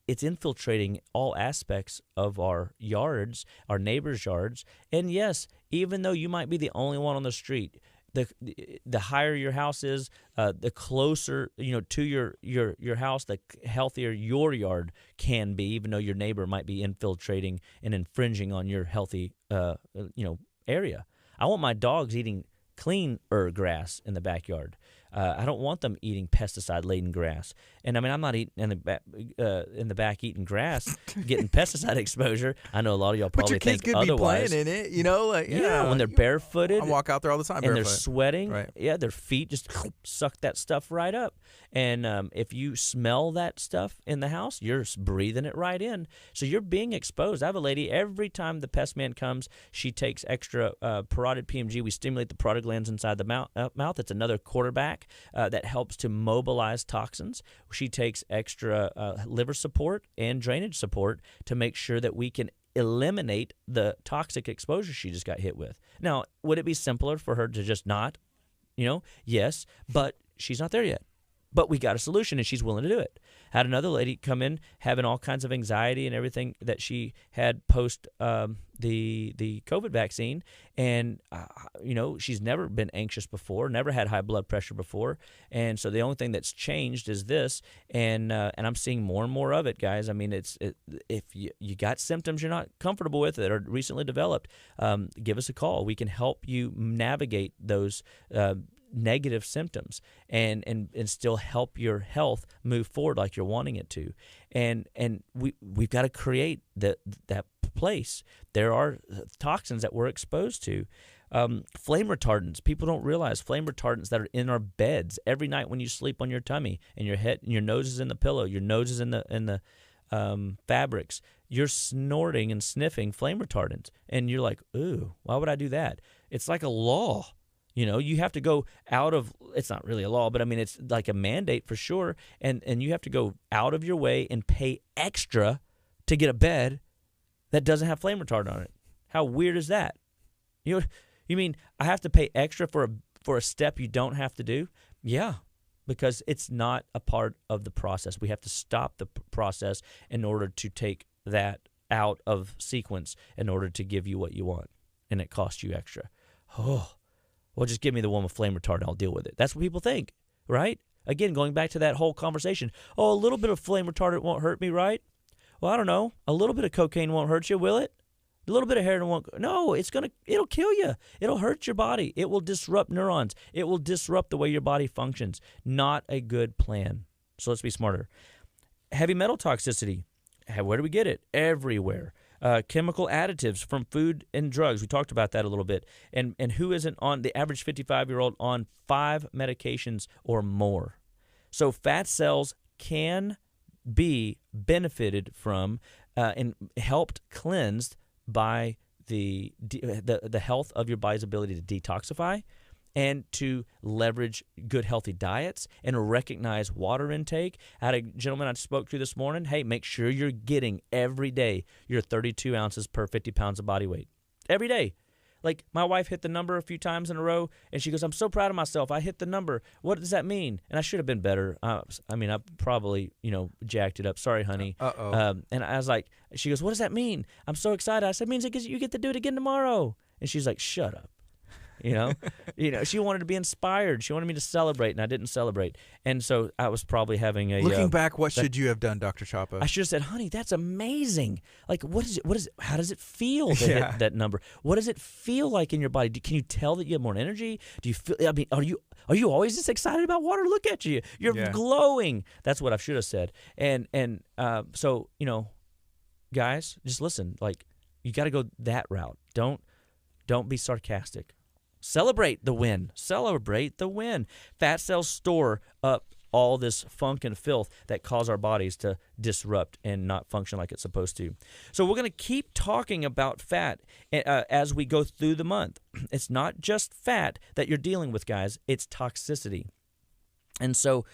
S2: infiltrating all aspects of our yards, our neighbors' yards. And yes, even though you might be the only one on the street, the higher your house is, the closer to your house, the healthier your yard can be, even though your neighbor might be infiltrating and infringing on your healthy area. I want my dogs eating clean grass in the backyard. I don't want them eating pesticide-laden grass. And I mean, I'm not eating in the back eating grass, getting pesticide exposure. I know a lot of y'all probably think otherwise.
S1: But your kids could be playing in it,
S2: when they're barefooted.
S1: I walk out there all the time
S2: and
S1: barefoot.
S2: They're sweating.
S1: Right.
S2: Yeah, their feet just suck that stuff right up. And if you smell that stuff in the house, you're breathing it right in. So you're being exposed. I have a lady, every time the pest man comes, she takes extra parotid PMG. We stimulate the parotid glands inside the mouth. It's another quarterback that helps to mobilize toxins. She takes extra liver support and drainage support to make sure that we can eliminate the toxic exposure she just got hit with. Now, would it be simpler for her to just not? Yes, but she's not there yet. But we got a solution, and she's willing to do it. Had another lady come in having all kinds of anxiety and everything that she had post the COVID vaccine, and she's never been anxious before, never had high blood pressure before, and so the only thing that's changed is this, and I'm seeing more and more of it, guys. I mean, if you got symptoms you're not comfortable with that are recently developed, give us a call. We can help you navigate those negative symptoms and still help your health move forward like you're wanting it to. And we've got to create that place. There are toxins that we're exposed to. Flame retardants. People don't realize flame retardants that are in our beds every night when you sleep on your tummy and your head and your nose is in the pillow, your nose is in the fabrics. You're snorting and sniffing flame retardants, and you're like, ooh, why would I do that? It's like a law. You have to go out of, it's not really a law, but I mean, it's like a mandate for sure. And you have to go out of your way and pay extra to get a bed that doesn't have flame retardant on it. How weird is that? You mean I have to pay extra for a step you don't have to do? Yeah, because it's not a part of the process. We have to stop the process in order to take that out of sequence in order to give you what you want. And it costs you extra. Oh. Well, just give me the one with flame retardant. I'll deal with it. That's what people think, right? Again, going back to that whole conversation. Oh, a little bit of flame retardant won't hurt me, right? Well, I don't know. A little bit of cocaine won't hurt you, will it? A little bit of heroin won't. No, it'll kill you. It'll hurt your body. It will disrupt neurons. It will disrupt the way your body functions. Not a good plan. So let's be smarter. Heavy metal toxicity. Where do we get it? Everywhere. Chemical additives from food and drugs. We talked about that a little bit. And who isn't on the average 55-year-old on 5 medications or more? So fat cells can be benefited from and helped cleansed by the health of your body's ability to detoxify and to leverage good, healthy diets and recognize water intake. I had a gentleman I spoke to this morning. Hey, make sure you're getting every day your 32 ounces per 50 pounds of body weight. Every day. Like, my wife hit the number a few times in a row, and she goes, I'm so proud of myself. I hit the number. What does that mean? And I should have been better. I probably, jacked it up. Sorry, honey.
S1: Uh-oh.
S2: And I was like, she goes, what does that mean? I'm so excited. I said, it means you get to do it again tomorrow. And she's like, shut up. She wanted to be inspired. She wanted me to celebrate, and I didn't celebrate. And so I was probably having
S1: looking back, what should you have done, Dr. Chapa?
S2: I should have said, honey, that's amazing. Like, what is it? How does it feel to hit that number? What does it feel like in your body? Can you tell that you have more energy? Do you feel, are you always this excited about water? Look at you. You're glowing. That's what I should have said. And so, guys, just listen. Like, you got to go that route. Don't be sarcastic. Celebrate the win. Celebrate the win. Fat cells store up all this funk and filth that cause our bodies to disrupt and not function like it's supposed to. So we're going to keep talking about fat as we go through the month. It's not just fat that you're dealing with, guys. It's toxicity. And so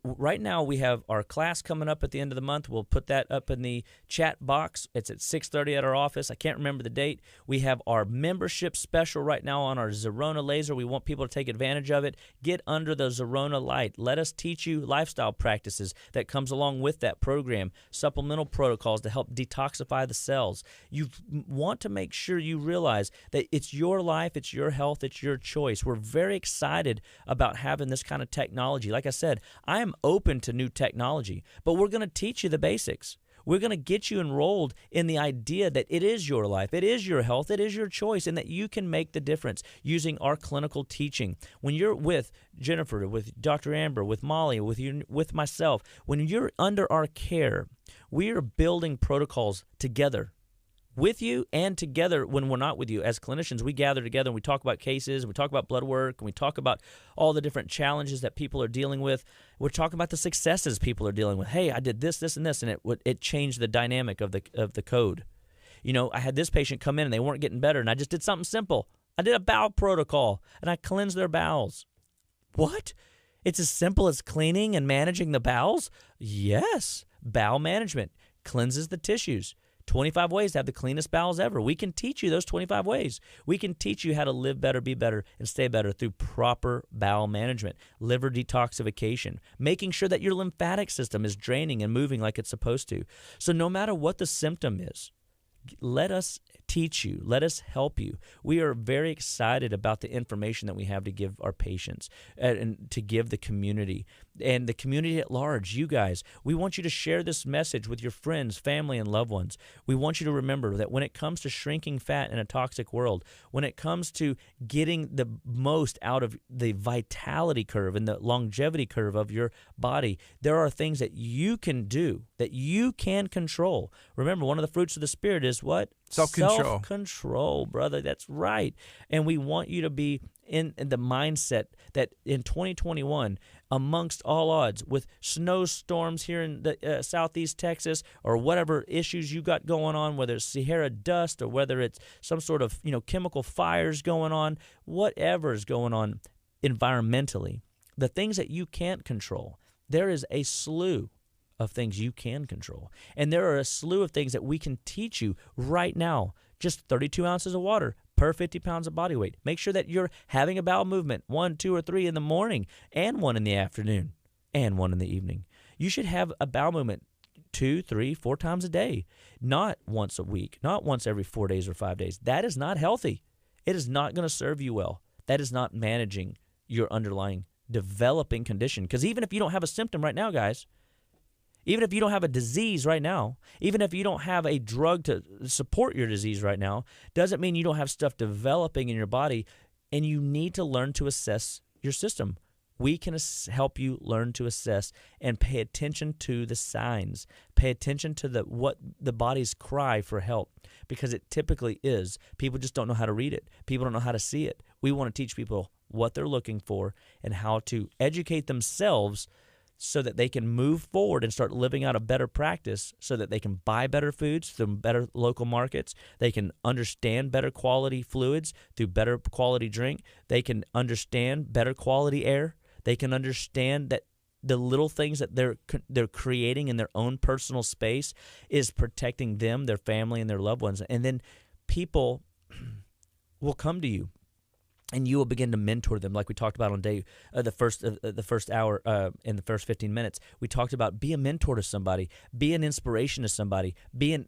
S2: right now we have our class coming up at the end of the month. We'll put that up in the chat box. It's at 6:30 at our office. I can't remember the date. We have our membership special right now on our Zerona laser. We want people to take advantage of it. Get under the Zerona light. Let us teach you lifestyle practices that comes along with that program, supplemental protocols to help detoxify the cells. You want to make sure you realize that it's your life, it's your health, it's your choice. We're very excited about having this kind of technology. Like I said, I am open to new technology, but we're going to teach you the basics. We're going to get you enrolled in the idea that it is your life, it is your health, it is your choice, and that you can make the difference using our clinical teaching. When you're with Jennifer, with Dr. Amber, with Molly, with myself, when you're under our care, we are building protocols together with you and together when we're not with you. As clinicians, we gather together and we talk about cases, we talk about blood work, and we talk about all the different challenges that people are dealing with. We're talking about the successes people are dealing with. Hey, I did this, this, and this, and it changed the dynamic of the code. You know, I had this patient come in and they weren't getting better, and I just did something simple. I did a bowel protocol, and I cleansed their bowels. What? It's as simple as cleaning and managing the bowels? Yes. Bowel management cleanses the tissues. 25 ways to have the cleanest bowels ever. We can teach you those 25 ways. We can teach you how to live better, be better, and stay better through proper bowel management, liver detoxification, making sure that your lymphatic system is draining and moving like it's supposed to. So no matter what the symptom is, let us teach you. Let us help you. We are very excited about the information that we have to give our patients and to give the community and the community at large. You guys, we want you to share this message with your friends, family, and loved ones. We want you to remember that when it comes to shrinking fat in a toxic world, when it comes to getting the most out of the vitality curve and the longevity curve of your body, there are things that you can do, that you can control. Remember, one of the fruits of the Spirit is what?
S1: Self-control.
S2: Self-control, brother. That's right. And we want you to be in the mindset that in 2021, amongst all odds, with snowstorms here in the southeast Texas or whatever issues you got going on, whether it's Sahara dust or whether it's some sort of chemical fires going on, whatever is going on environmentally, the things that you can't control, there is a slew of things you can control. And there are a slew of things that we can teach you right now. Just 32 ounces of water per 50 pounds of body weight. Make sure that you're having a bowel movement 1, 2, or 3 in the morning and 1 in the afternoon and 1 in the evening. You should have a bowel movement 2, 3, 4 times a day, not once a week, not once every 4 days or 5 days. That is not healthy. It is not going to serve you well. That is not managing your underlying developing condition. Because even if you don't have a symptom right now, guys, even if you don't have a disease right now, even if you don't have a drug to support your disease right now, doesn't mean you don't have stuff developing in your body, and you need to learn to assess your system. We can help you learn to assess and pay attention to the signs. Pay attention to what the body's cry for help, because it typically is. People just don't know how to read it. People don't know how to see it. We want to teach people what they're looking for and how to educate themselves so that they can move forward and start living out a better practice, so that they can buy better foods from better local markets. They can understand better quality fluids through better quality drink. They can understand better quality air. They can understand that the little things that they're creating in their own personal space is protecting them, their family, and their loved ones. And then people will come to you, and you will begin to mentor them, like we talked about on the first hour in the first 15 minutes. We talked about be a mentor to somebody, be an inspiration to somebody, be an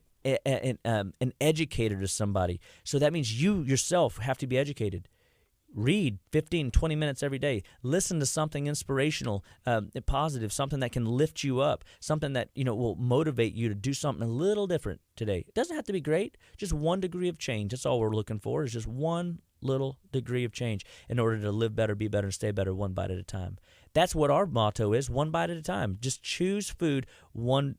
S2: educator to somebody. So that means you yourself have to be educated. Read 15, 20 minutes every day. Listen to something inspirational, positive, something that can lift you up, something that will motivate you to do something a little different today. It doesn't have to be great. Just 1 degree of change. That's all we're looking for, is just 1 little degree of change in order to live better, be better, and stay better 1 bite at a time. That's what our motto is, 1 bite at a time. Just choose food 1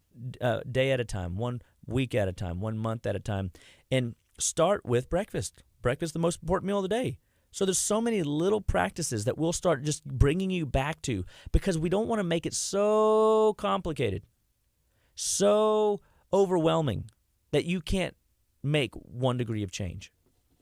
S2: day at a time, 1 week at a time, 1 month at a time, and start with breakfast. Breakfast is the most important meal of the day. So there's so many little practices that we'll start just bringing you back to, because we don't want to make it so complicated, so overwhelming that you can't make 1 degree of change.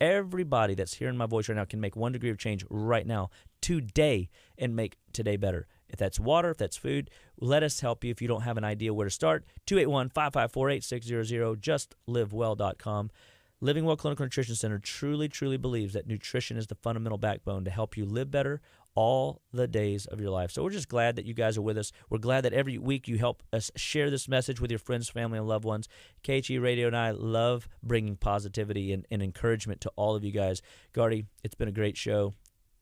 S2: Everybody that's hearing my voice right now can make 1 degree of change right now, today, and make today better. If that's water, if that's food, let us help you if you don't have an idea where to start. 281-554-8600, justlivewell.com. Living Well Clinical Nutrition Center truly, truly believes that nutrition is the fundamental backbone to help you live better all the days of your life. So we're just glad that you guys are with us. We're glad that every week you help us share this message with your friends, family, and loved ones. KHEA Radio and I love bringing positivity and encouragement to all of you guys. Gardy, it's been a great show.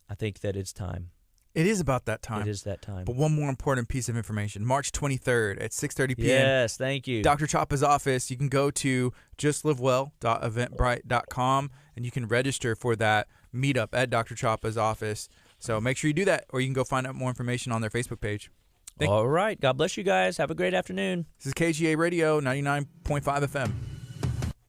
S2: I think that it's time.
S1: It is about that time.
S2: It is that time.
S1: But one more important piece of information. March 23rd at 6:30 p.m.
S2: Yes, thank you.
S1: Dr. Chapa's office. You can go to justlivewell.eventbrite.com and you can register for that meetup at Dr. Chapa's office. So make sure you do that, or you can go find out more information on their Facebook page.
S2: All right. God bless you guys. Have a great afternoon.
S1: This is KHEA Radio, 99.5 FM.